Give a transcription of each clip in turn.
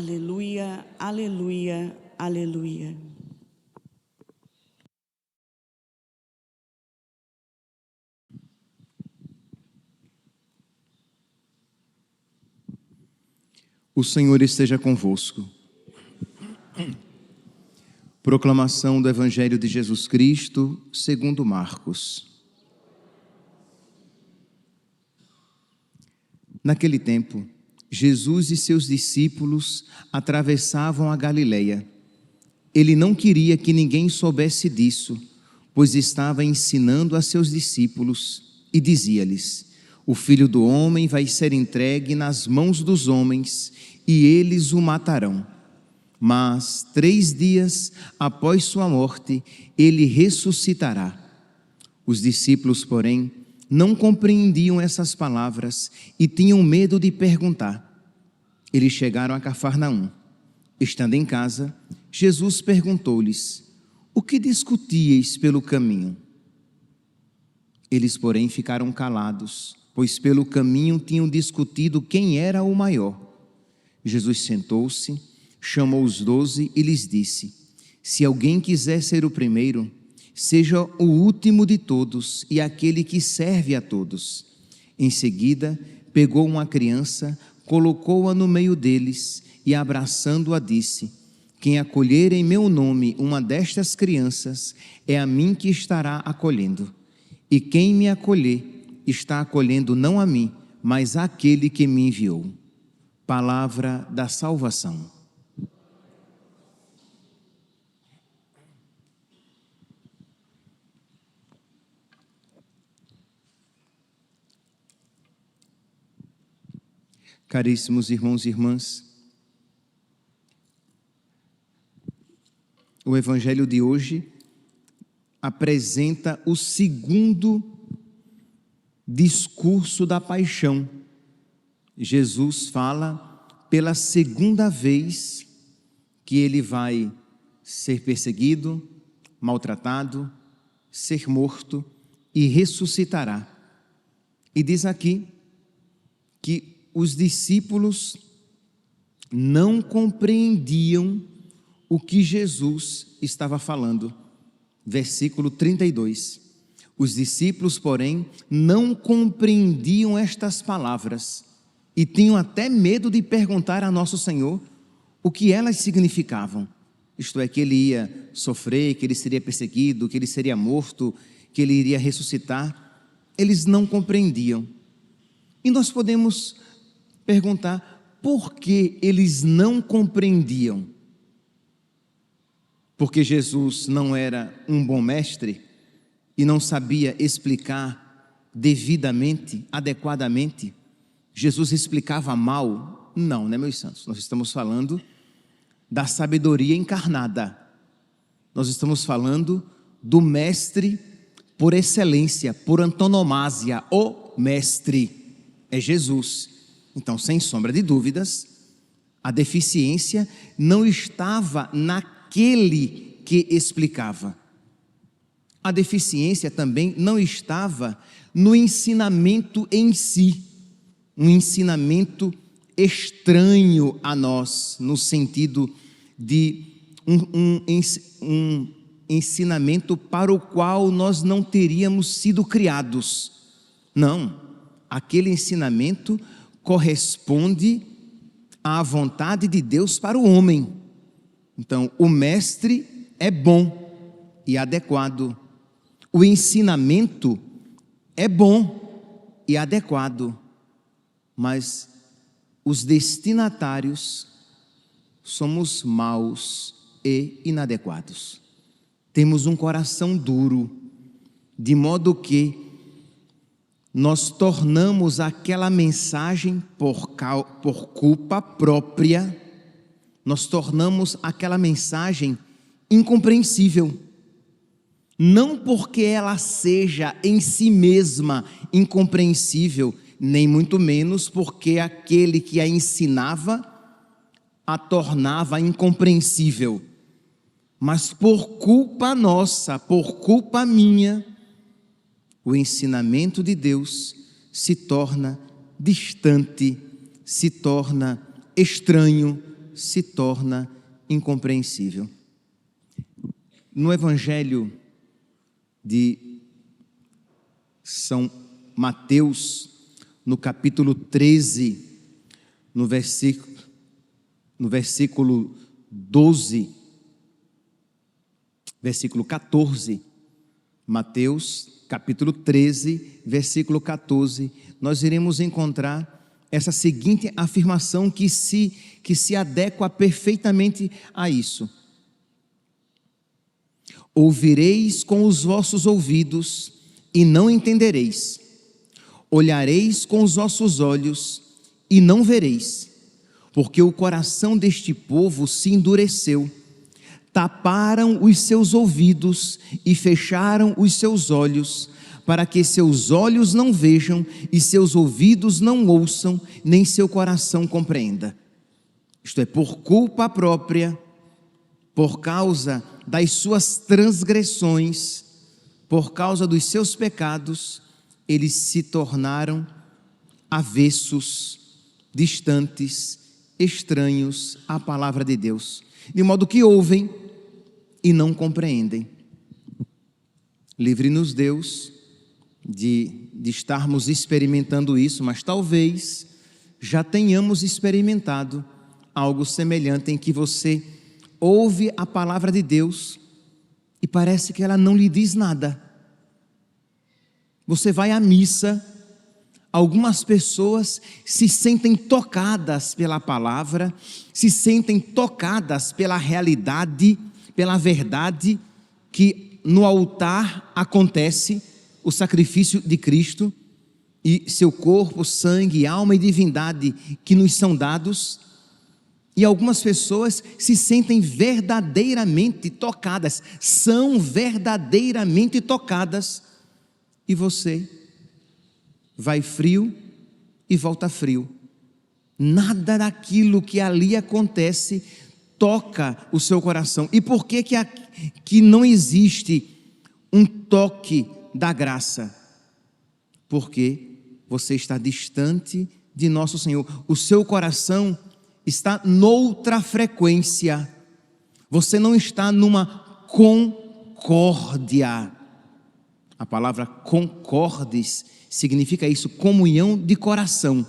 Aleluia, aleluia, aleluia. O Senhor esteja convosco. Proclamação do Evangelho de Jesus Cristo, segundo Marcos. Naquele tempo, Jesus e seus discípulos atravessavam a Galileia. Ele não queria que ninguém soubesse disso, pois estava ensinando a seus discípulos e dizia-lhes: o Filho do Homem vai ser entregue nas mãos dos homens e eles o matarão. Mas 3 dias após sua morte, ele ressuscitará. Os discípulos, porém, não compreendiam essas palavras e tinham medo de perguntar. Eles chegaram a Cafarnaum. Estando em casa, Jesus perguntou-lhes: o que discutíeis pelo caminho? Eles, porém, ficaram calados, pois pelo caminho tinham discutido quem era o maior. Jesus sentou-se, chamou os 12 e lhes disse: se alguém quiser ser o primeiro, seja o último de todos e aquele que serve a todos. Em seguida, pegou uma criança, colocou-a no meio deles e, abraçando-a, disse: quem acolher em meu nome uma destas crianças, é a mim que estará acolhendo. E quem me acolher, está acolhendo não a mim, mas àquele que me enviou. Palavra da salvação. Caríssimos irmãos e irmãs, o Evangelho de hoje apresenta o segundo discurso da paixão. Jesus fala pela segunda vez que ele vai ser perseguido, maltratado, ser morto e ressuscitará. E diz aqui que os discípulos não compreendiam o que Jesus estava falando. Versículo 32. Os discípulos, porém, não compreendiam estas palavras e tinham até medo de perguntar a Nosso Senhor o que elas significavam. Isto é, que ele ia sofrer, que ele seria perseguido, que ele seria morto, que ele iria ressuscitar. Eles não compreendiam. E nós podemos perguntar por que eles não compreendiam. Porque Jesus não era um bom mestre e não sabia explicar devidamente, adequadamente? Jesus explicava mal? Não, né, meus santos? Nós estamos falando da sabedoria encarnada. Nós estamos falando do mestre por excelência, por antonomasia. O mestre é Jesus. Então, sem sombra de dúvidas, a deficiência não estava naquele que explicava. A deficiência também não estava no ensinamento em si, um ensinamento estranho a nós, no sentido de um ensinamento para o qual nós não teríamos sido criados. Não, aquele ensinamento corresponde à vontade de Deus para o homem. Então, o mestre é bom e adequado. O ensinamento é bom e adequado. Mas os destinatários somos maus e inadequados. Temos um coração duro, de modo que nós tornamos aquela mensagem por culpa própria, nós tornamos aquela mensagem incompreensível. Não porque ela seja em si mesma incompreensível, nem muito menos porque aquele que a ensinava a tornava incompreensível. Mas por culpa nossa, por culpa minha, o ensinamento de Deus se torna distante, se torna estranho, se torna incompreensível. No Evangelho de São Mateus, no capítulo 13, no versículo 12, versículo 14, Mateus, capítulo 13, versículo 14, nós iremos encontrar essa seguinte afirmação que se adequa perfeitamente a isso. Ouvireis com os vossos ouvidos e não entendereis. Olhareis com os vossos olhos e não vereis, porque o coração deste povo se endureceu. Taparam os seus ouvidos e fecharam os seus olhos, para que seus olhos não vejam e seus ouvidos não ouçam, nem seu coração compreenda. Isto é, por culpa própria, por causa das suas transgressões, por causa dos seus pecados, eles se tornaram avessos, distantes, estranhos à palavra de Deus, de modo que ouvem e não compreendem. Livre-nos, Deus, de estarmos experimentando isso, mas talvez já tenhamos experimentado algo semelhante, em que você ouve a palavra de Deus e parece que ela não lhe diz nada. Você vai à missa, algumas pessoas se sentem tocadas pela palavra, se sentem tocadas pela realidade, pela verdade que no altar acontece o sacrifício de Cristo e seu corpo, sangue, alma e divindade que nos são dados. E algumas pessoas se sentem verdadeiramente tocadas, são verdadeiramente tocadas, e você vai frio e volta frio. Nada daquilo que ali acontece toca o seu coração. E por que não existe um toque da graça? Porque você está distante de nosso Senhor. O seu coração está noutra frequência. Você não está numa concórdia. A palavra concordes significa isso, comunhão de coração.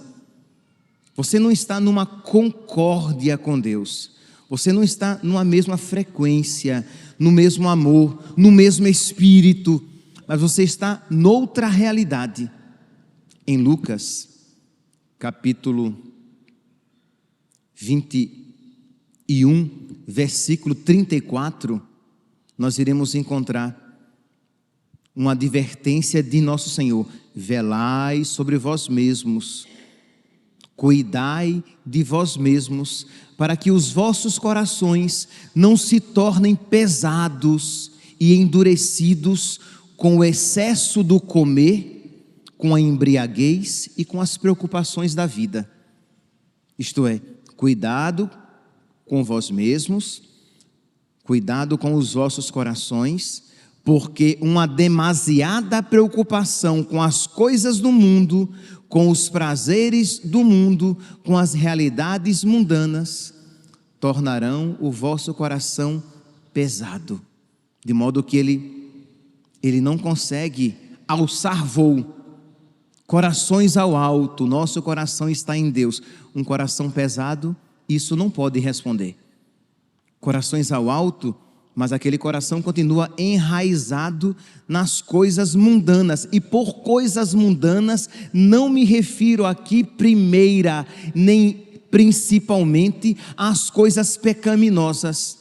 Você não está numa concórdia com Deus. Você não está numa mesma frequência, no mesmo amor, no mesmo espírito, mas você está noutra realidade. Em Lucas, capítulo 21, versículo 34, nós iremos encontrar uma advertência de nosso Senhor: velai sobre vós mesmos, cuidai de vós mesmos, para que os vossos corações não se tornem pesados e endurecidos com o excesso do comer, com a embriaguez e com as preocupações da vida. Isto é, cuidado com vós mesmos, cuidado com os vossos corações, porque uma demasiada preocupação com as coisas do mundo, com os prazeres do mundo, com as realidades mundanas, tornarão o vosso coração pesado, de modo que ele não consegue alçar voo. Corações ao alto, nosso coração está em Deus. Um coração pesado, isso não pode responder. Corações ao alto, mas aquele coração continua enraizado nas coisas mundanas. E por coisas mundanas, não me refiro aqui primeira, nem principalmente às coisas pecaminosas.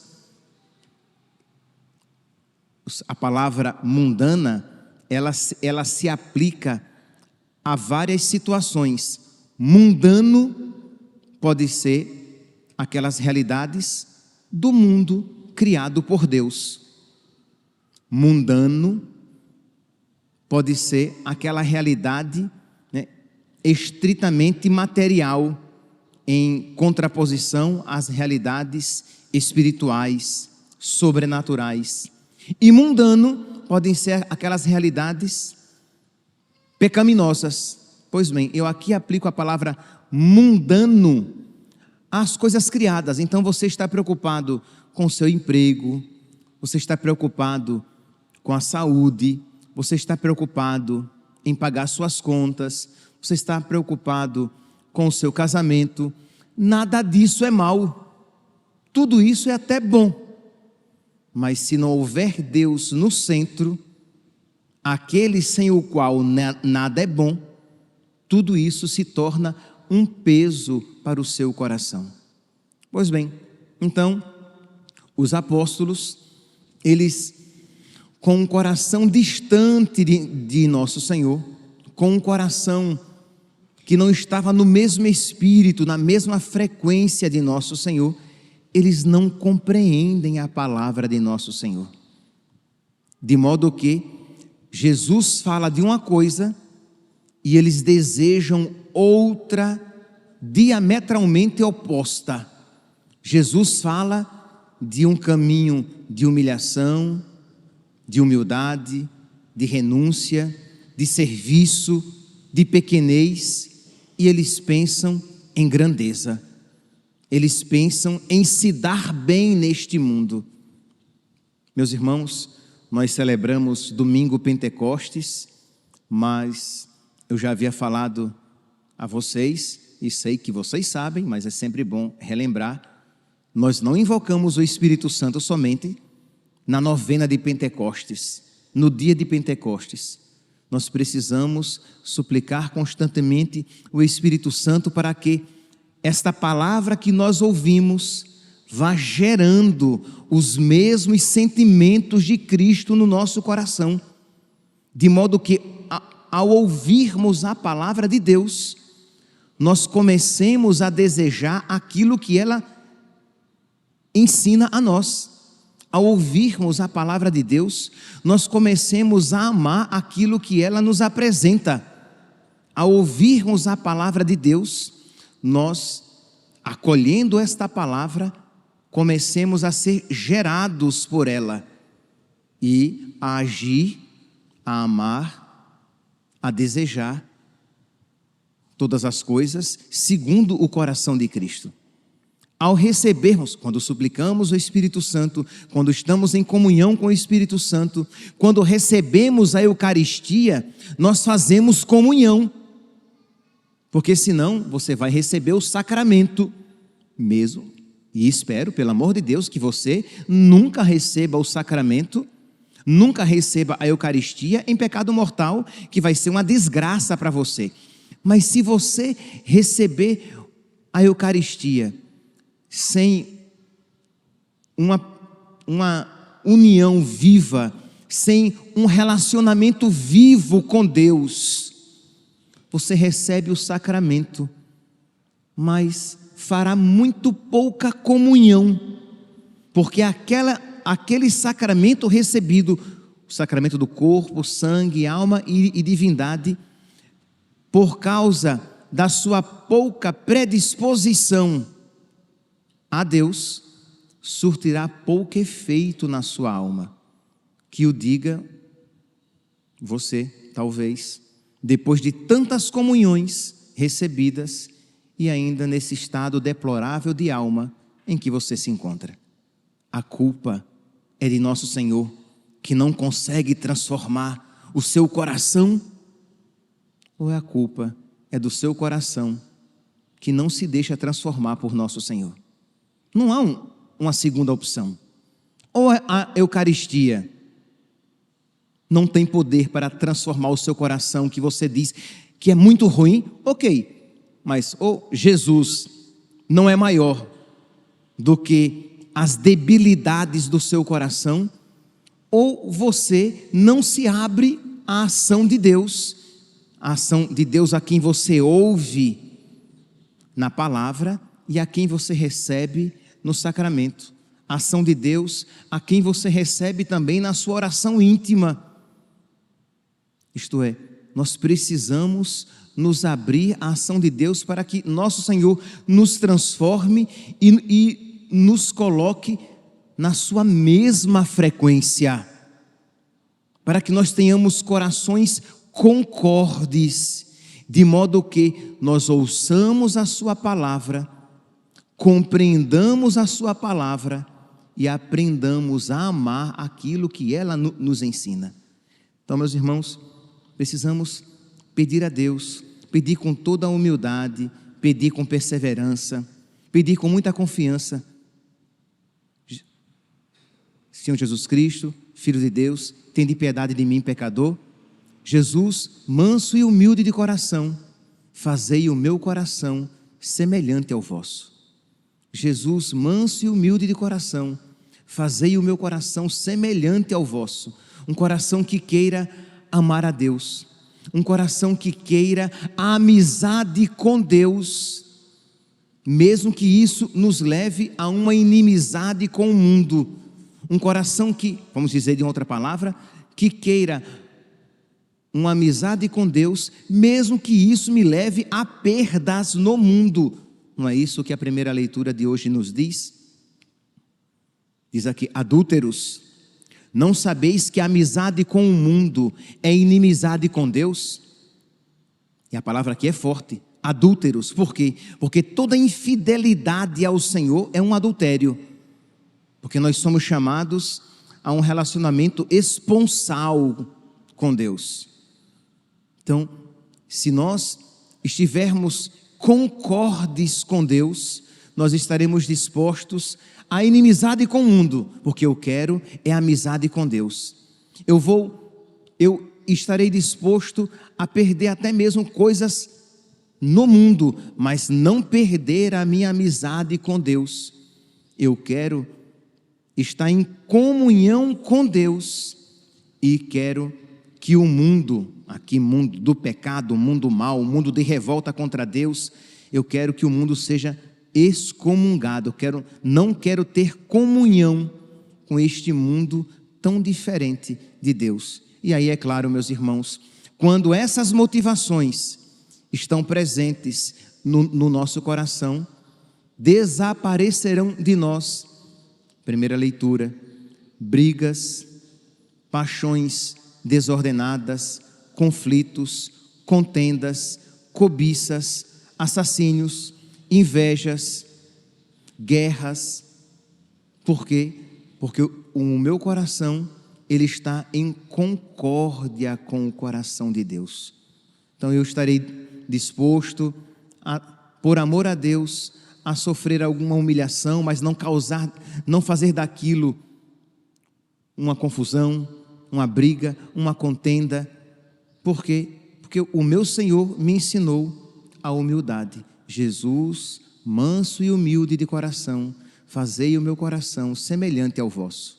A palavra mundana, ela se aplica a várias situações. Mundano pode ser aquelas realidades do mundo criado por Deus. Mundano pode ser aquela realidade, estritamente material, em contraposição às realidades espirituais, sobrenaturais. E mundano podem ser aquelas realidades pecaminosas. Pois bem, eu aqui aplico a palavra mundano às coisas criadas. Então você está preocupado com o seu emprego, você está preocupado com a saúde, você está preocupado em pagar suas contas, você está preocupado com o seu casamento. Nada disso é mal, tudo isso é até bom, mas se não houver Deus no centro, aquele sem o qual nada é bom, tudo isso se torna um peso para o seu coração. Pois bem, então, os apóstolos, eles, com um coração distante de nosso Senhor, com um coração que não estava no mesmo espírito, na mesma frequência de nosso Senhor, eles não compreendem a palavra de nosso Senhor. De modo que Jesus fala de uma coisa e eles desejam outra diametralmente oposta. Jesus fala de um caminho de humilhação, de humildade, de renúncia, de serviço, de pequenez, e eles pensam em grandeza. Eles pensam em se dar bem neste mundo. Meus irmãos, nós celebramos domingo Pentecostes, mas eu já havia falado a vocês, e sei que vocês sabem, mas é sempre bom relembrar, nós não invocamos o Espírito Santo somente na novena de Pentecostes, no dia de Pentecostes. Nós precisamos suplicar constantemente o Espírito Santo para que esta palavra que nós ouvimos vá gerando os mesmos sentimentos de Cristo no nosso coração, de modo que ao ouvirmos a palavra de Deus, nós comecemos a desejar aquilo que ela ensina a nós. Ao ouvirmos a palavra de Deus, nós comecemos a amar aquilo que ela nos apresenta. Ao ouvirmos a palavra de Deus, nós, acolhendo esta palavra, comecemos a ser gerados por ela e a agir, a amar, a desejar todas as coisas segundo o coração de Cristo. Ao recebermos, quando suplicamos o Espírito Santo, quando estamos em comunhão com o Espírito Santo, quando recebemos a Eucaristia, nós fazemos comunhão, porque senão você vai receber o sacramento mesmo, e espero, pelo amor de Deus, que você nunca receba o sacramento, nunca receba a Eucaristia em pecado mortal, que vai ser uma desgraça para você. Mas se você receber a Eucaristia sem uma união viva, sem um relacionamento vivo com Deus, você recebe o sacramento, mas fará muito pouca comunhão, porque aquele sacramento recebido, o sacramento do corpo, sangue, alma e divindade, por causa da sua pouca predisposição a Deus, surtirá pouco efeito na sua alma. Que o diga você, talvez, depois de tantas comunhões recebidas e ainda nesse estado deplorável de alma em que você se encontra. A culpa é de nosso Senhor, que não consegue transformar o seu coração, ou a culpa é do seu coração, que não se deixa transformar por nosso Senhor? Não há uma segunda opção. Ou a Eucaristia não tem poder para transformar o seu coração, que você diz que é muito ruim, ok, mas ou Jesus não é maior do que as debilidades do seu coração, ou você não se abre à ação de Deus, a ação de Deus a quem você ouve na palavra e a quem você recebe no sacramento, a ação de Deus a quem você recebe também na sua oração íntima. Isto é, nós precisamos nos abrir à ação de Deus para que nosso Senhor nos transforme e nos coloque na sua mesma frequência, para que nós tenhamos corações concordes, de modo que nós ouçamos a sua palavra, compreendamos a sua palavra e aprendamos a amar aquilo que ela nos ensina. Então, meus irmãos, precisamos pedir a Deus, pedir com toda a humildade, pedir com perseverança, pedir com muita confiança. Senhor Jesus Cristo, Filho de Deus, tende piedade de mim, pecador. Jesus, manso e humilde de coração, fazei o meu coração semelhante ao vosso. Jesus, manso e humilde de coração, fazei o meu coração semelhante ao vosso. Um coração que queira amar a Deus, um coração que queira a amizade com Deus, mesmo que isso nos leve a uma inimizade com o mundo. Um coração que, vamos dizer de outra palavra, que queira uma amizade com Deus, mesmo que isso me leve a perdas no mundo. Não é isso que a primeira leitura de hoje nos diz? Diz aqui: adúlteros, não sabeis que a amizade com o mundo é inimizade com Deus? E a palavra aqui é forte. Adúlteros, por quê? Porque toda infidelidade ao Senhor é um adultério. Porque nós somos chamados a um relacionamento esponsal com Deus. Então, se nós estivermos concordes com Deus, nós estaremos dispostos à inimizade com o mundo, porque eu quero é amizade com Deus. Eu estarei disposto a perder até mesmo coisas no mundo, mas não perder a minha amizade com Deus. Eu quero estar em comunhão com Deus e quero que o mundo, aqui mundo do pecado, mundo mau, mundo de revolta contra Deus, eu quero que o mundo seja excomungado. Não quero ter comunhão com este mundo tão diferente de Deus. E aí, é claro, meus irmãos, quando essas motivações estão presentes no nosso coração, desaparecerão de nós. Primeira leitura: brigas, paixões desordenadas, conflitos, contendas, cobiças, assassínios, invejas, guerras. Por quê? Porque o meu coração, ele está em concórdia com o coração de Deus. Então eu estarei disposto a, por amor a Deus, a sofrer alguma humilhação, mas não fazer daquilo uma confusão, uma briga, uma contenda. Por quê? Porque o meu Senhor me ensinou a humildade. Jesus, manso e humilde de coração, fazei o meu coração semelhante ao vosso.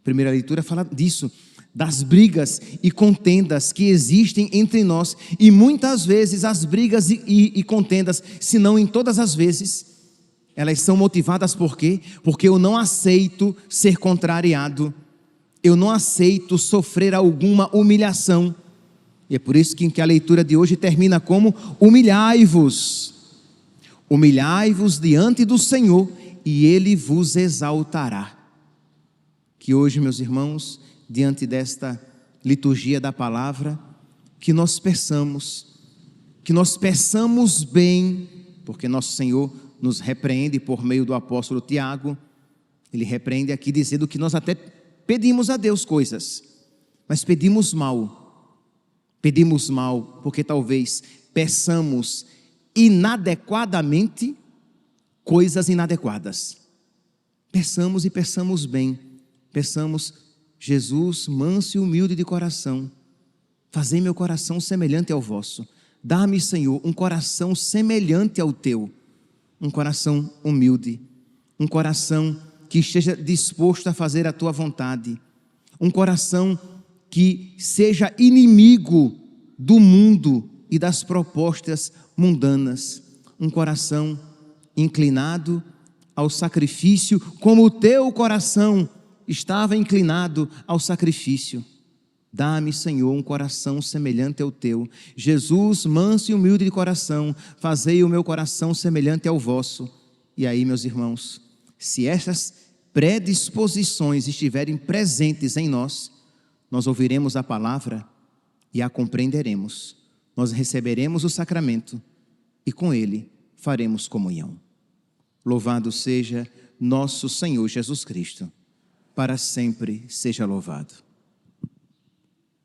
Primeira leitura fala disso, das brigas e contendas que existem entre nós, e muitas vezes as brigas e contendas, se não em todas as vezes, elas são motivadas por quê? Porque eu não aceito ser contrariado, eu não aceito sofrer alguma humilhação. E é por isso que a leitura de hoje termina como: humilhai-vos diante do Senhor e Ele vos exaltará. Que hoje, meus irmãos, diante desta liturgia da palavra, que nós peçamos bem, porque nosso Senhor nos repreende por meio do apóstolo Tiago. Ele repreende aqui dizendo que nós até pedimos a Deus coisas, mas pedimos mal, porque talvez peçamos inadequadamente coisas inadequadas. Peçamos e peçamos bem, peçamos: Jesus, manso e humilde de coração, fazei meu coração semelhante ao vosso. Dá-me, Senhor, um coração semelhante ao teu, um coração humilde, um coração que esteja disposto a fazer a tua vontade, um coração que seja inimigo do mundo e das propostas mundanas, um coração inclinado ao sacrifício, como o teu coração estava inclinado ao sacrifício. Dá-me, Senhor, um coração semelhante ao teu. Jesus, manso e humilde de coração, fazei o meu coração semelhante ao vosso. E aí, meus irmãos, se essas predisposições estiverem presentes em nós, nós ouviremos a palavra e a compreenderemos. Nós receberemos o sacramento e com ele faremos comunhão. Louvado seja nosso Senhor Jesus Cristo. Para sempre seja louvado.